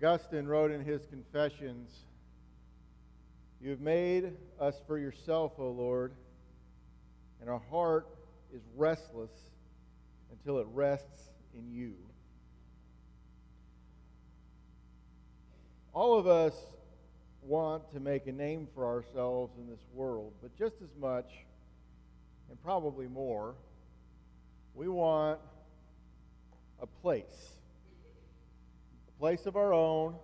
Augustine wrote in his Confessions, "You have made us for yourself, O Lord, and our heart is restless until it rests in you." All of us want to make a name for ourselves in this world, but just as much, and probably more, we want a place of our own,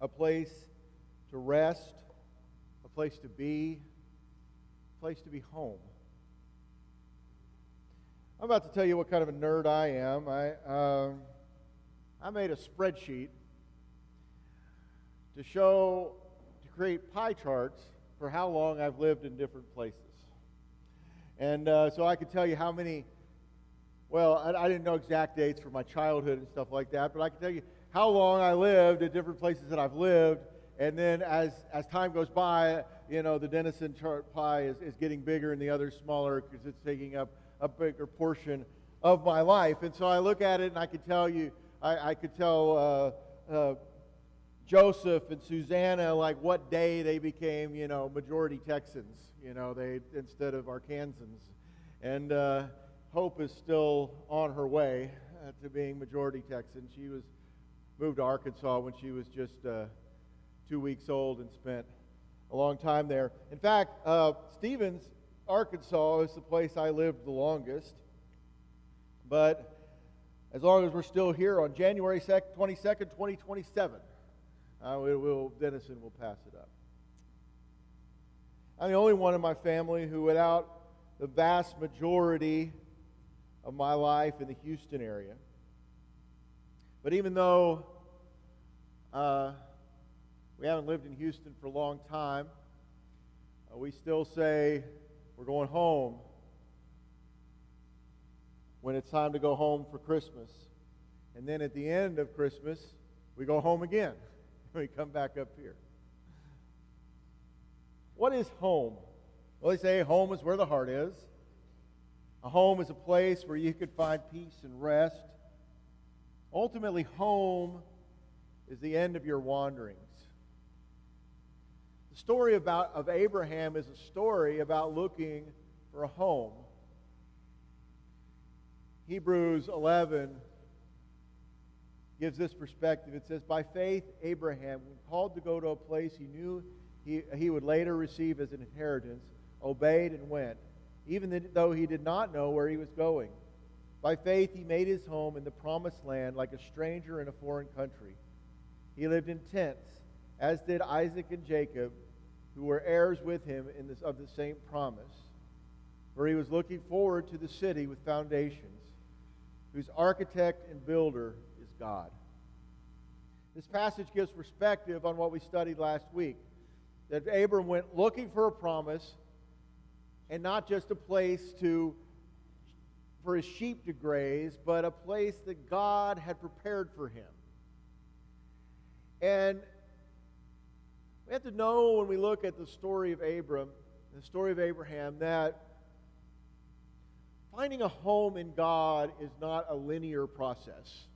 a place to rest, a place to be home. I'm about to tell you what kind of a nerd I am. I made a spreadsheet to create pie charts for how long I've lived in different places. And so I could tell you how many, well, I didn't know exact dates for my childhood and stuff like that, but I can tell you how long I lived at different places that I've lived. And then as time goes by, the Denison chart pie is getting bigger and the other's smaller because it's taking up a bigger portion of my life. And so I look at it and I could tell you, I could tell Joseph and Susanna, like what day they became, majority Texans, they instead of Arkansans. And Hope is still on her way to being majority Texan. She moved to Arkansas when she was just 2 weeks old and spent a long time there. In fact, Stevens, Arkansas is the place I lived the longest. But as long as we're still here on January 22nd, 2027, Denison will pass it up. I'm the only one in my family who, without the vast majority of my life in the Houston area. But even though we haven't lived in Houston for a long time, we still say we're going home when it's time to go home for Christmas. And then at the end of Christmas, we go home again. We come back up here. What is home? Well, they say home is where the heart is. A home is a place where you could find peace and rest. Ultimately, home is the end of your wanderings. The story of Abraham is a story about looking for a home. Hebrews 11 gives this perspective. It says, "By faith, Abraham, when called to go to a place he knew he would later receive as an inheritance, obeyed and went, even though he did not know where he was going. By faith, he made his home in the promised land like a stranger in a foreign country. He lived in tents, as did Isaac and Jacob, who were heirs with him of the same promise. For he was looking forward to the city with foundations, whose architect and builder is God." This passage gives perspective on what we studied last week, that Abram went looking for a promise and not just a place for his sheep to graze, but a place that God had prepared for him. And we have to know when we look at the story of Abram, the story of Abraham, that finding a home in God is not a linear process.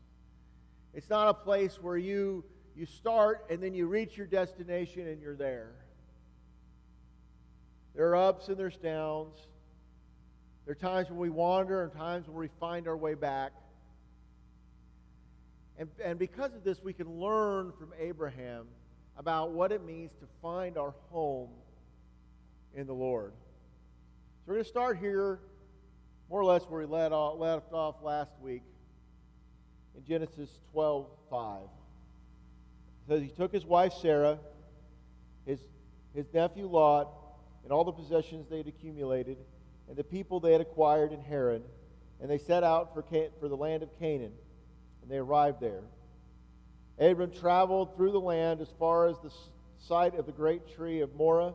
It's not a place where you start and then you reach your destination and you're there. There are ups and there's downs. There are times when we wander and times when we find our way back. And because of this, we can learn from Abraham about what it means to find our home in the Lord. So we're going to start here, more or less where we left off last week, in Genesis 12:5. It says, "He took his wife Sarah, his nephew Lot, and all the possessions they had accumulated, and the people they had acquired in Haran, and they set out for the land of Canaan, and they arrived there. Abram traveled through the land as far as the site of the great tree of Moreh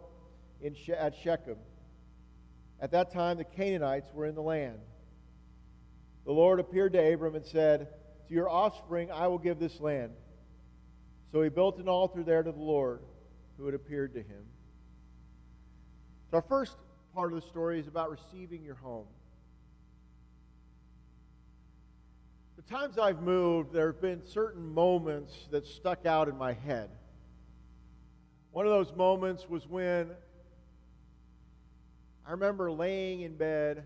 at Shechem. At that time the Canaanites were in the land. The Lord appeared to Abram and said, 'To your offspring I will give this land.' So he built an altar there to the Lord who had appeared to him." So our first part of the story is about receiving your home. The times I've moved, there have been certain moments that stuck out in my head. One of those moments was when I remember laying in bed,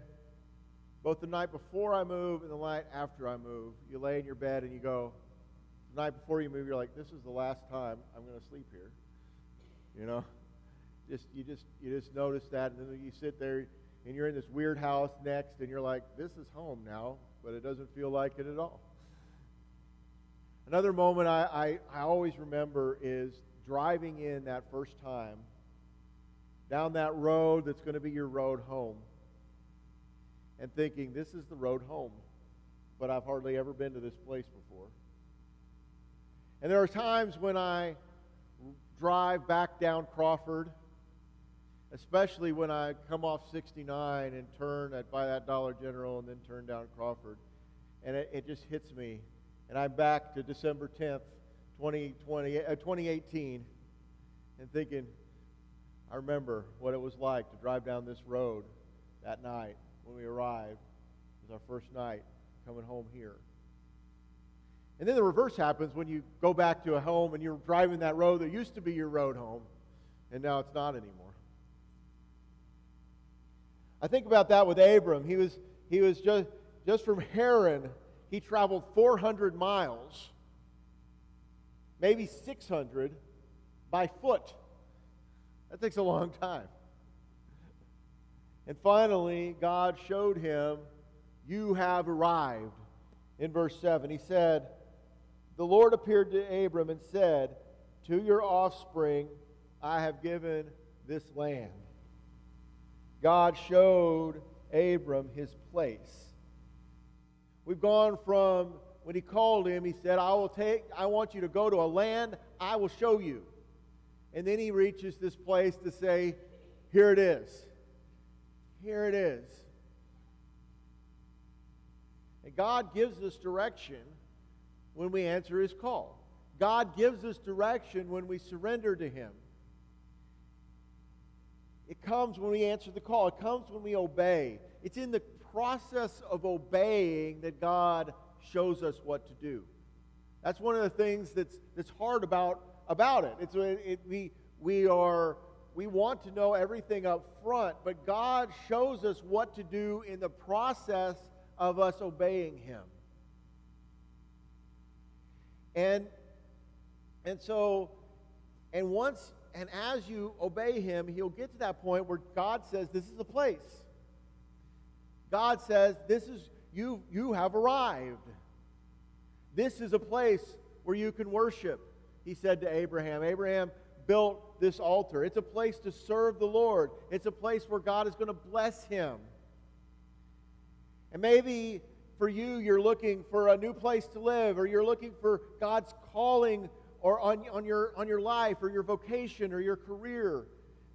both the night before I moved and the night after I moved. You lay in your bed and you go, the night before you move, you're like, this is the last time I'm going to sleep here. You know? You just notice that, and then you sit there and you're in this weird house next, and you're like, this is home now, but it doesn't feel like it at all. Another moment I always remember is driving in that first time down that road that's going to be your road home and thinking, this is the road home, but I've hardly ever been to this place before. And there are times when I drive back down Crawford, especially when I come off 69 and turn by that Dollar General and then turn down Crawford. And it just hits me. And I'm back to December 10th, 2018, and thinking, I remember what it was like to drive down this road that night when we arrived. It was our first night coming home here. And then the reverse happens when you go back to a home and you're driving that road that used to be your road home, and now it's not anymore. I think about that with Abram. He was just from Haran, he traveled 400 miles, maybe 600 by foot. That takes a long time. And finally, God showed him, you have arrived. In verse 7, he said, the Lord appeared to Abram and said, to your offspring I have given this land. God showed Abram his place. We've gone from when he called him, he said, I want you to go to a land I will show you. And then he reaches this place to say, here it is. Here it is. And God gives us direction when we answer his call. God gives us direction when we surrender to him. It comes when we answer the call. It comes when we obey. It's in the process of obeying that God shows us what to do. That's one of the things that's hard about it. We want to know everything up front, but God shows us what to do in the process of us obeying him. And as you obey him, he'll get to that point where God says, this is the place. God says, you have arrived. This is a place where you can worship. He said to Abraham. Abraham built this altar. It's a place to serve the Lord. It's a place where God is going to bless him. And maybe for you, you're looking for a new place to live, or you're looking for God's calling or on your life or your vocation or your career.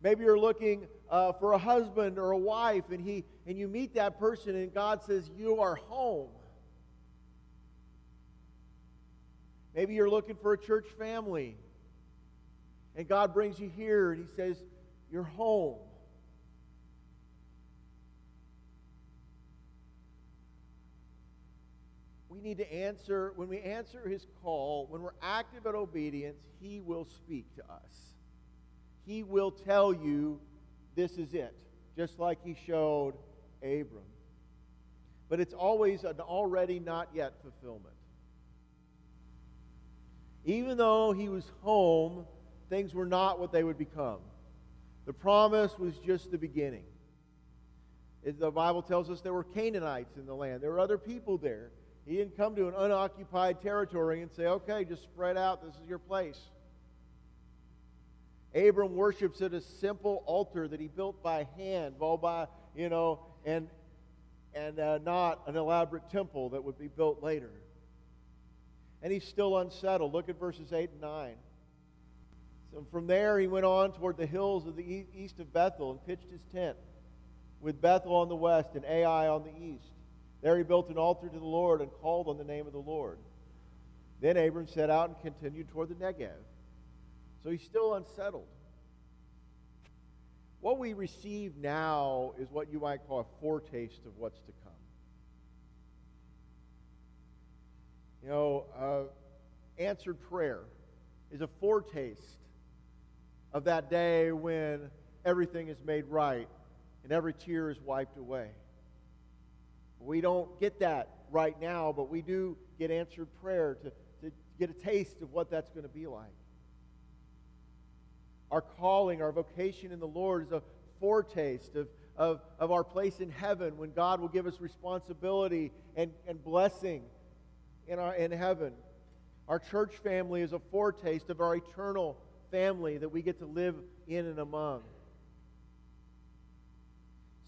Maybe you're looking for a husband or a wife, and you meet that person and God says, you are home. Maybe you're looking for a church family and God brings you here and he says, you're home. We need to answer, when we answer his call, when we're active in obedience, he will speak to us. He will tell you, this is it, just like he showed Abram. But it's always an already not yet fulfillment. Even though he was home, things were not what they would become. The promise was just the beginning. The Bible tells us there were Canaanites in the land. There were other people there. He didn't come to an unoccupied territory and say, okay, just spread out. This is your place. Abram worships at a simple altar that he built by hand, and not an elaborate temple that would be built later. And he's still unsettled. Look at verses 8 and 9. So from there he went on toward the hills of the east of Bethel and pitched his tent, with Bethel on the west and Ai on the east. There he built an altar to the Lord and called on the name of the Lord. Then Abram set out and continued toward the Negev. So he's still unsettled. What we receive now is what you might call a foretaste of what's to come. Answered prayer is a foretaste of that day when everything is made right and every tear is wiped away. We don't get that right now, but we do get answered prayer to get a taste of what that's going to be like. Our calling, our vocation in the Lord is a foretaste of our place in heaven when God will give us responsibility and blessing in heaven. Our church family is a foretaste of our eternal family that we get to live in and among.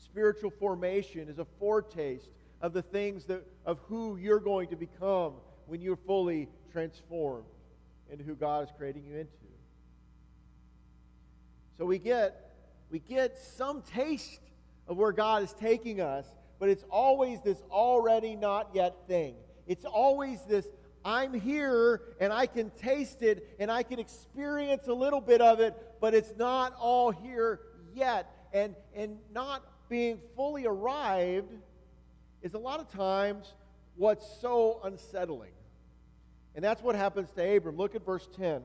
Spiritual formation is a foretaste of the things of who you're going to become when you're fully transformed into who God is creating you into. So we get some taste of where God is taking us, but it's always this already not yet thing. It's always this, I'm here and I can taste it and I can experience a little bit of it, but it's not all here yet. And not being fully arrived is a lot of times what's so unsettling. And that's what happens to Abram. Look at verse 10.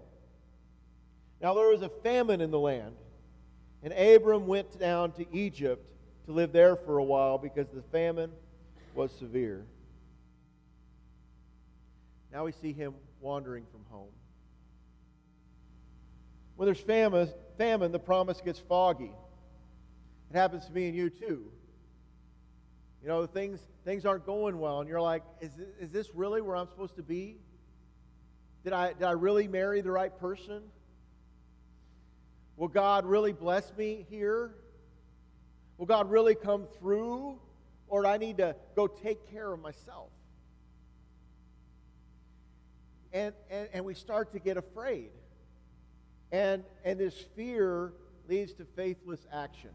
Now there was a famine in the land, and Abram went down to Egypt to live there for a while because the famine was severe. Now we see him wandering from home. When there's famine, the promise gets foggy. It happens to me and you too. Things aren't going well, and you're like, is this really where I'm supposed to be? Did I really marry the right person? Will God really bless me here? Will God really come through? Or do I need to go take care of myself? And we start to get afraid. And this fear leads to faithless actions.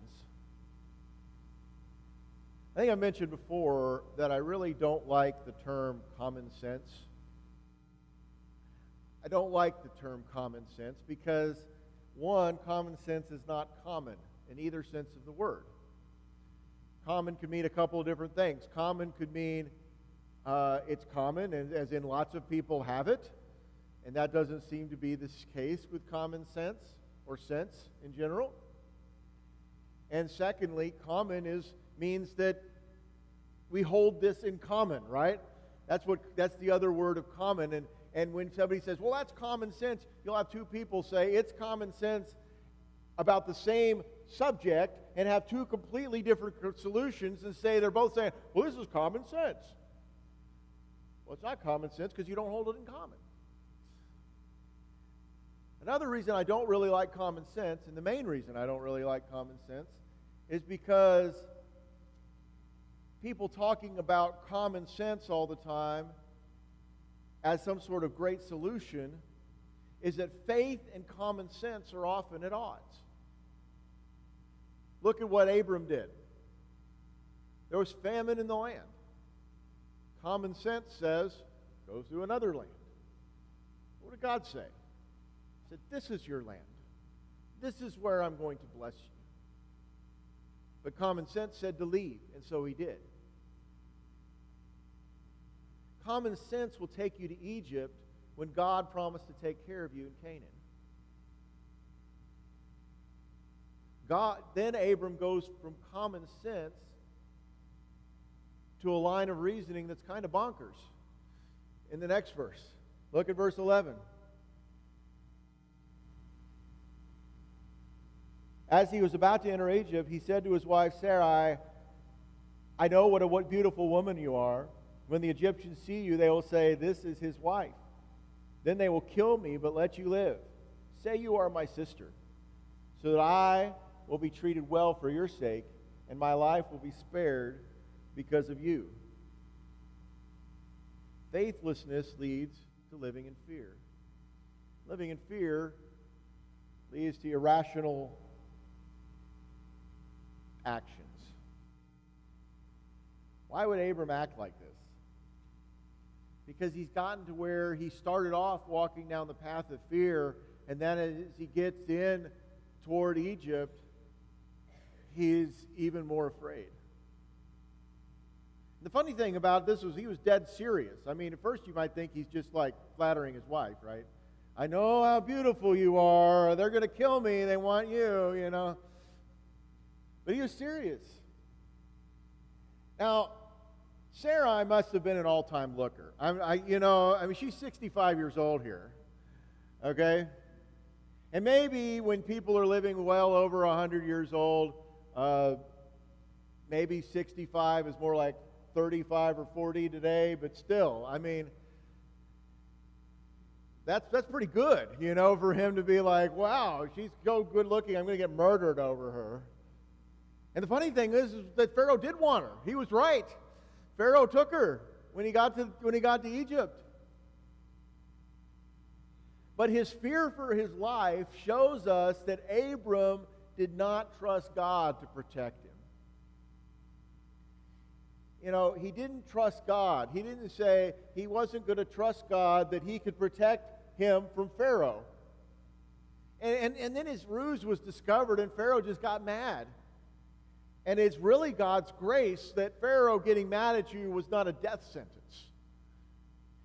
I think I mentioned before that I really don't like the term common sense. I don't like the term common sense because, one, common sense is not common in either sense of the word. Common could mean a couple of different things. Common could mean it's common, as in lots of people have it, and that doesn't seem to be the case with common sense or sense in general. And secondly, common means that we hold this in common, right? That's the other word of common. And when somebody says, well, that's common sense, you'll have two people say it's common sense about the same subject and have two completely different solutions and say they're both saying, well, this is common sense. Well, it's not common sense because you don't hold it in common. Another reason I don't really like common sense, and the main reason I don't really like common sense, is because people talking about common sense all the time as some sort of great solution is that faith and common sense are often at odds. Look at what Abram did. There was famine in the land. Common sense says, go to another land. What did God say? He said, this is your land. This is where I'm going to bless you. But common sense said to leave, and so he did. Common sense will take you to Egypt when God promised to take care of you in Canaan. Then Abram goes from common sense to a line of reasoning that's kind of bonkers. In the next verse, look at verse 11. As he was about to enter Egypt, he said to his wife Sarai, I know what a beautiful woman you are. When the Egyptians see you, they will say, this is his wife. Then they will kill me, but let you live. Say you are my sister, so that I will be treated well for your sake, and my life will be spared because of you. Faithlessness leads to living in fear. Living in fear leads to irrational actions. Why would Abram act like this? Because he's gotten to where he started off walking down the path of fear, and then as he gets in toward Egypt, he's even more afraid. The funny thing about this was he was dead serious. I mean, at first you might think he's just like flattering his wife, right? I know how beautiful you are. They're going to kill me. They want you, you know. But he was serious. Now, Sarai must have been an all-time looker. I mean, she's 65 years old here, okay? And maybe when people are living well over 100 years old, maybe 65 is more like 35 or 40 today, but still, I mean, that's pretty good, you know, for him to be like, wow, she's so good looking, I'm going to get murdered over her. And the funny thing is that Pharaoh did want her. He was right. Pharaoh took her when he got to Egypt. But his fear for his life shows us that Abram did not trust God to protect him. You know, he didn't trust God. He didn't say he wasn't going to trust God that he could protect him from Pharaoh. And then his ruse was discovered and Pharaoh just got mad. And it's really God's grace that Pharaoh getting mad at you was not a death sentence.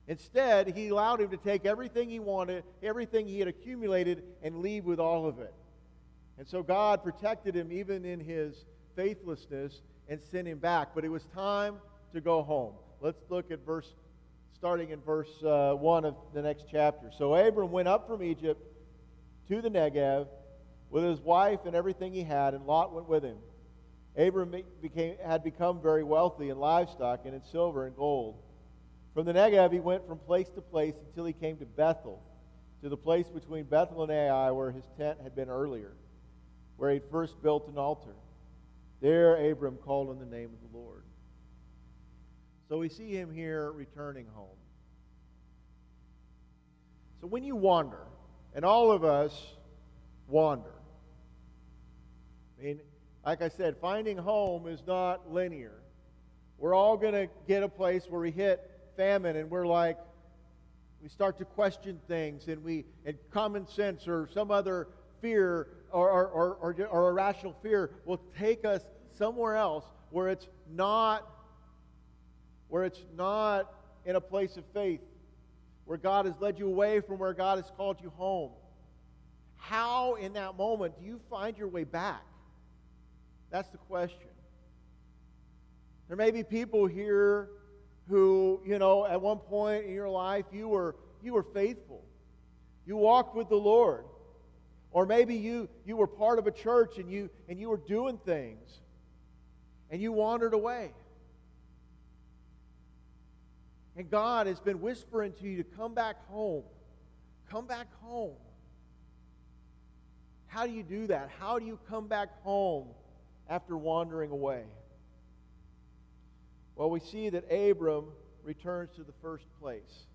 Instead, he allowed him to take everything he wanted, everything he had accumulated, and leave with all of it. And so God protected him even in his faithlessness and sent him back. But it was time to go home. Let's look at starting in verse 1 of the next chapter. So Abram went up from Egypt to the Negev with his wife and everything he had, and Lot went with him. Abram had become very wealthy in livestock and in silver and gold. From the Negev he went from place to place until he came to Bethel, to the place between Bethel and Ai where his tent had been earlier, where he first built an altar. There Abram called on the name of the Lord. So we see him here returning home. So when you wander, and all of us wander, I mean, like I said, finding home is not linear. We're all going to get a place where we hit famine and we're like, we start to question things and common sense or some other fear or irrational fear will take us somewhere else where it's not in a place of faith, where God has led you away from where God has called you home. How in that moment do you find your way back? That's the question. There may be people here who, you know, at one point in your life you were faithful. You walked with the Lord. Or maybe you were part of a church and you were doing things and you wandered away. And God has been whispering to you to come back home. Come back home. How do you do that? How do you come back home after wandering away? Well, we see that Abram returns to the first place.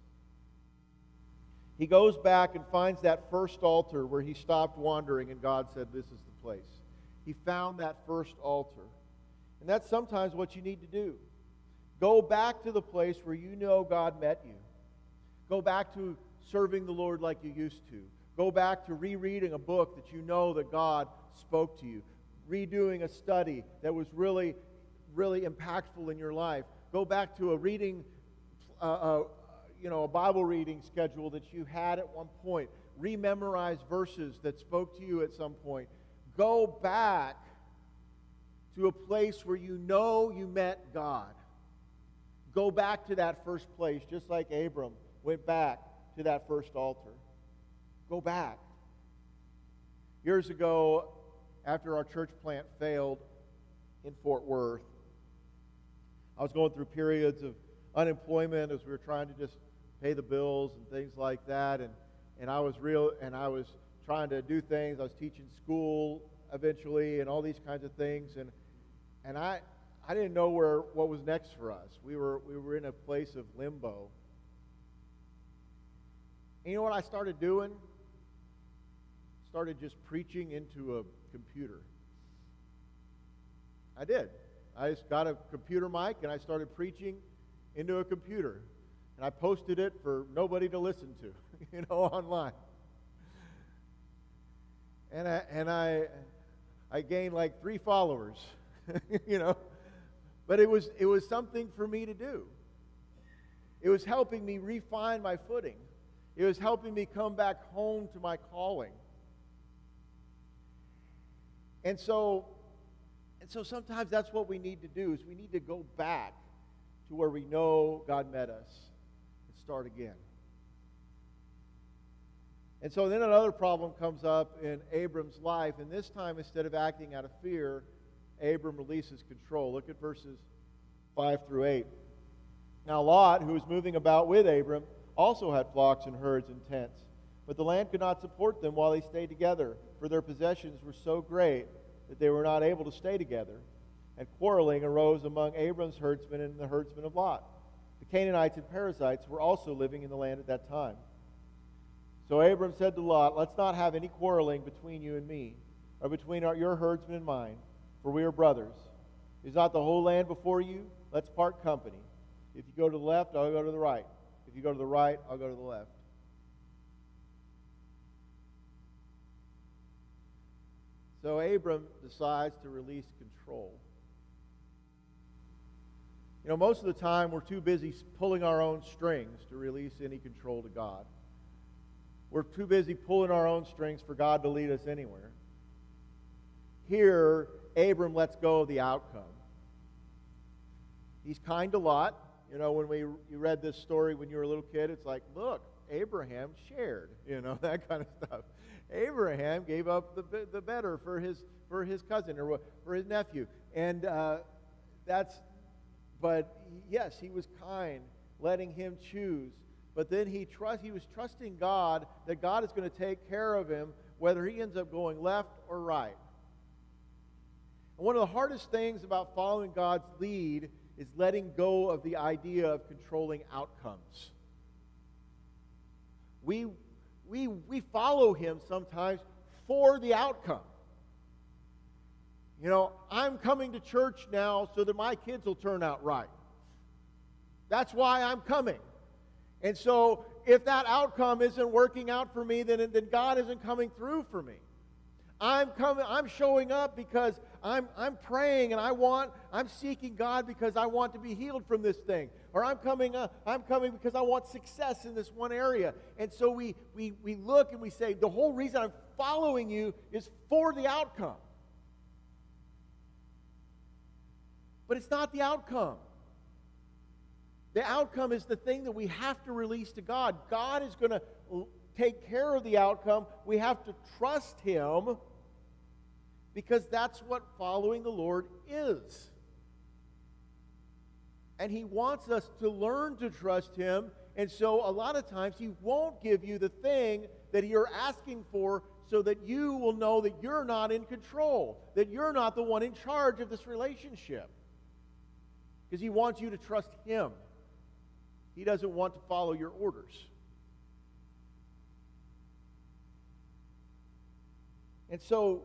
He goes back and finds that first altar where he stopped wandering and God said, this is the place. He found that first altar. And that's sometimes what you need to do. Go back to the place where you know God met you. Go back to serving the Lord like you used to. Go back to rereading a book that you know that God spoke to you. Redoing a study that was really, really impactful in your life. Go back to a reading, a Bible reading schedule that you had at one point. Rememorize verses that spoke to you at some point. Go back to a place where you know you met God. Go back to that first place, just like Abram went back to that first altar. Go back. Years ago, after our church plant failed in Fort Worth, I was going through periods of unemployment as we were trying to just pay the bills and things like that, and I was trying to do things. I was teaching school eventually and all these kinds of things, and I didn't know what was next for us. We were in a place of limbo. And you know what I started doing? Started just preaching into a computer. I did. I just got a computer mic and I started preaching into a computer. And I posted it for nobody to listen to, online. And I gained like 3 followers, But it was something for me to do. It was helping me refine my footing. It was helping me come back home to my calling. And so sometimes that's what we need to do, is we need to go back to where we know God met us and start again. And so then another problem comes up in Abram's life, and this time, instead of acting out of fear, Abram releases control. Look at verses 5 through 8. Now Lot, who was moving about with Abram, also had flocks and herds and tents. But the land could not support them while they stayed together, for their possessions were so great that they were not able to stay together. And quarreling arose among Abram's herdsmen and the herdsmen of Lot. The Canaanites and Perizzites were also living in the land at that time. So Abram said to Lot, "Let's not have any quarreling between you and me, or between your herdsmen and mine, for we are brothers. Is not the whole land before you? Let's part company. If you go to the left, I'll go to the right. If you go to the right, I'll go to the left." So Abram decides to release control. You know, most of the time we're too busy pulling our own strings to release any control to God. We're too busy pulling our own strings for God to lead us anywhere. Here, Abram lets go of the outcome. He's kind to Lot. You know, when you read this story when you were a little kid, it's like, look, Abraham shared, that kind of stuff. Abraham gave up the better for his cousin or for his nephew. And but yes, he was kind, letting him choose. But then he was trusting God, that God is going to take care of him, whether he ends up going left or right. And one of the hardest things about following God's lead is letting go of the idea of controlling outcomes. We follow him sometimes for the outcome. I'm coming to church now so that my kids will turn out right. That's why I'm coming. And so if that outcome isn't working out for me, then God isn't coming through for me. I'm showing up because I'm praying and I'm seeking God because I want to be healed from this thing. Or I'm coming because I want success in this one area. And so we look and we say, the whole reason I'm following you is for the outcome. But it's not the outcome. The outcome is the thing that we have to release to God. God is going to take care of the outcome. We have to trust him, because that's what following the Lord is. And he wants us to learn to trust him. And so a lot of times he won't give you the thing that you're asking for, so that you will know that you're not in control, that you're not the one in charge of this relationship. Because he wants you to trust him. He doesn't want to follow your orders. And so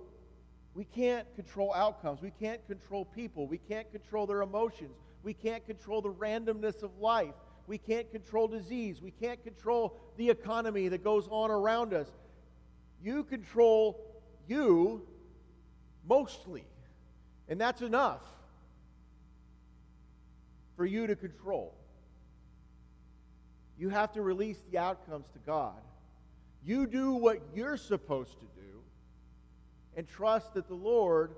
we can't control outcomes. We can't control people. We can't control their emotions. We can't control the randomness of life. We can't control disease. We can't control the economy that goes on around us. You control you mostly. And that's enough for you to control. You have to release the outcomes to God. You do what you're supposed to do and trust that the Lord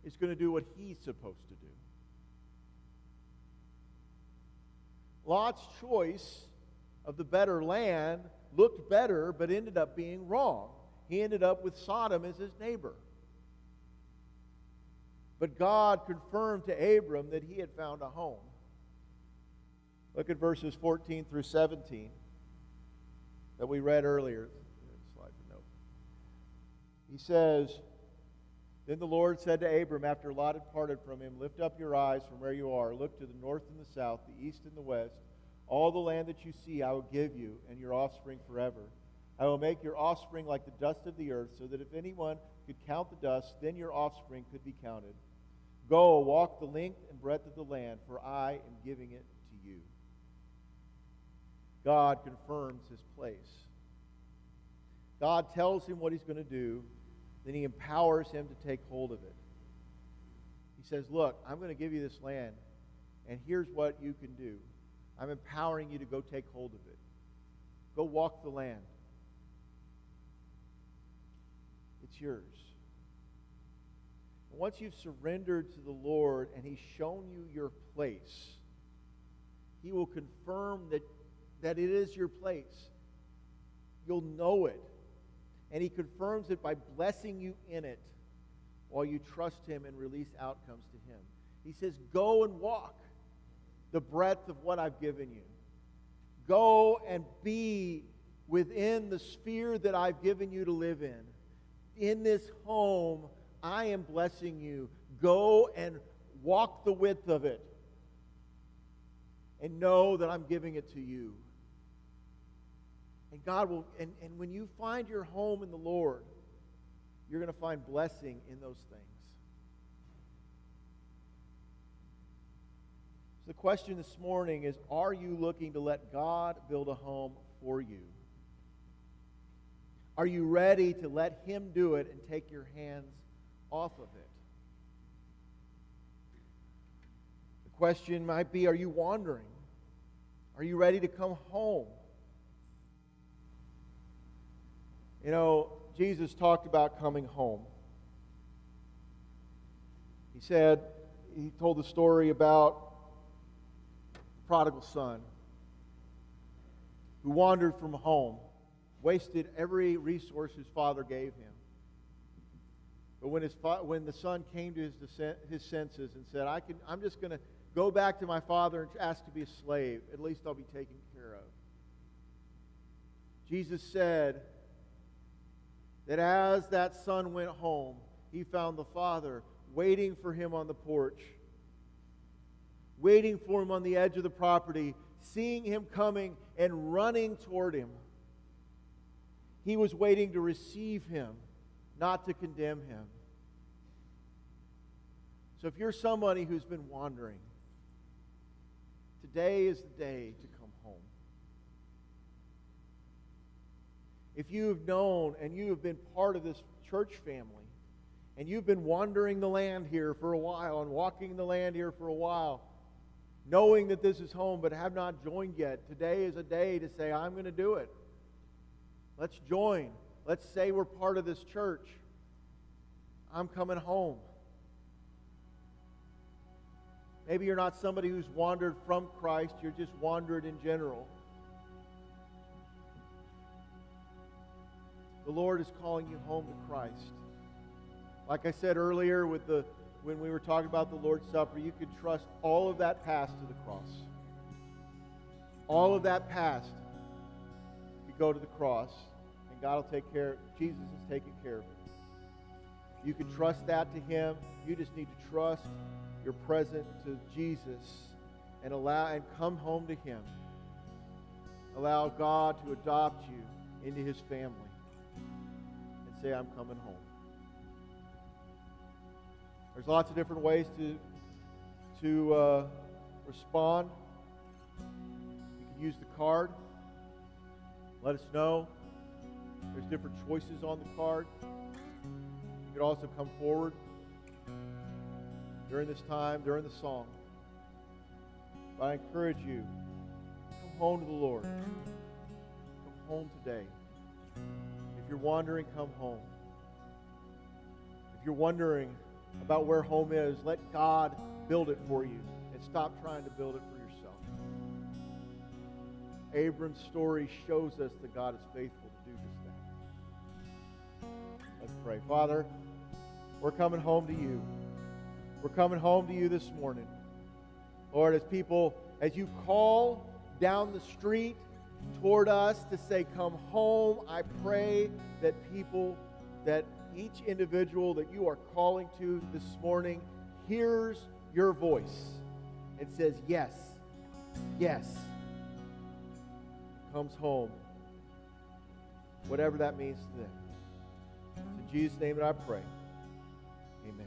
is going to do what he's supposed to do. Lot's choice of the better land looked better, but ended up being wrong. He ended up with Sodom as his neighbor. But God confirmed to Abram that he had found a home. Look at verses 14 through 17 that we read earlier. Slide for note. He says, "Then the Lord said to Abram, after Lot had parted from him, 'Lift up your eyes from where you are. Look to the north and the south, the east and the west. All the land that you see I will give you and your offspring forever. I will make your offspring like the dust of the earth, so that if anyone could count the dust, then your offspring could be counted. Go, walk the length and breadth of the land, for I am giving it to you.'" God confirms his place. God tells him what he's going to do, then he empowers him to take hold of it. He says, "Look, I'm going to give you this land, And here's what you can do. I'm empowering you to go take hold of it. Go walk the land. It's yours. And once you've surrendered to the Lord and He's shown you your place, He will confirm that it is your place. You'll know it. And He confirms it by blessing you in it while you trust Him and release outcomes to Him. He says, go and walk the breadth of what I've given you. Go and be within the sphere that I've given you to live in. In this home, I am blessing you. Go and walk the width of it. And know that I'm giving it to you. And God will, and when you find your home in the Lord, you're going to find blessing in those things. So the question this morning is, are you looking to let God build a home for you? Are you ready to let Him do it and take your hands off of it? The question might be, are you wandering? Are you ready to come home? You know, Jesus talked about coming home. He told the story about the prodigal son who wandered from home, wasted every resource his father gave him. But when the son came to his senses and said, I'm just going to go back to my father and ask to be a slave, at least I'll be taken care of. Jesus said that as that son went home, he found the father waiting for him on the porch, waiting for him on the edge of the property, seeing him coming and running toward him. He was waiting to receive him, not to condemn him. So if you're somebody who's been wandering, today is the day to come home. If you have known and you have been part of this church family, and you've been wandering the land here for a while and walking the land here for a while, knowing that this is home but have not joined yet, today is a day to say, I'm going to do it. Let's join. Let's say we're part of this church. I'm coming home. Maybe you're not somebody who's wandered from Christ, you're just wandered in general. The Lord is calling you home to Christ. Like I said earlier when we were talking about the Lord's Supper, you could trust all of that past to the cross. All of that past, you go to the cross, and God will take care of it. Jesus is taking care of it. You can trust that to Him. You just need to trust your present to Jesus and come home to Him. Allow God to adopt you into His family and say, I'm coming home. There's lots of different ways to respond. You can use the card. Let us know. There's different choices on the card. You could also come forward during this time, during the song. But I encourage you, come home to the Lord. Come home today. If you're wandering, come home. If you're wondering about where home is, let God build it for you and stop trying to build it for yourself. Abram's story shows us that God is faithful to do just that. Let's pray. Father, we're coming home to you. We're coming home to you this morning. Lord, as you call down the street toward us to say, come home, I pray that each individual that you are calling to this morning hears your voice and says, yes, yes, comes home, whatever that means to them. It's in Jesus' name that I pray. Amen.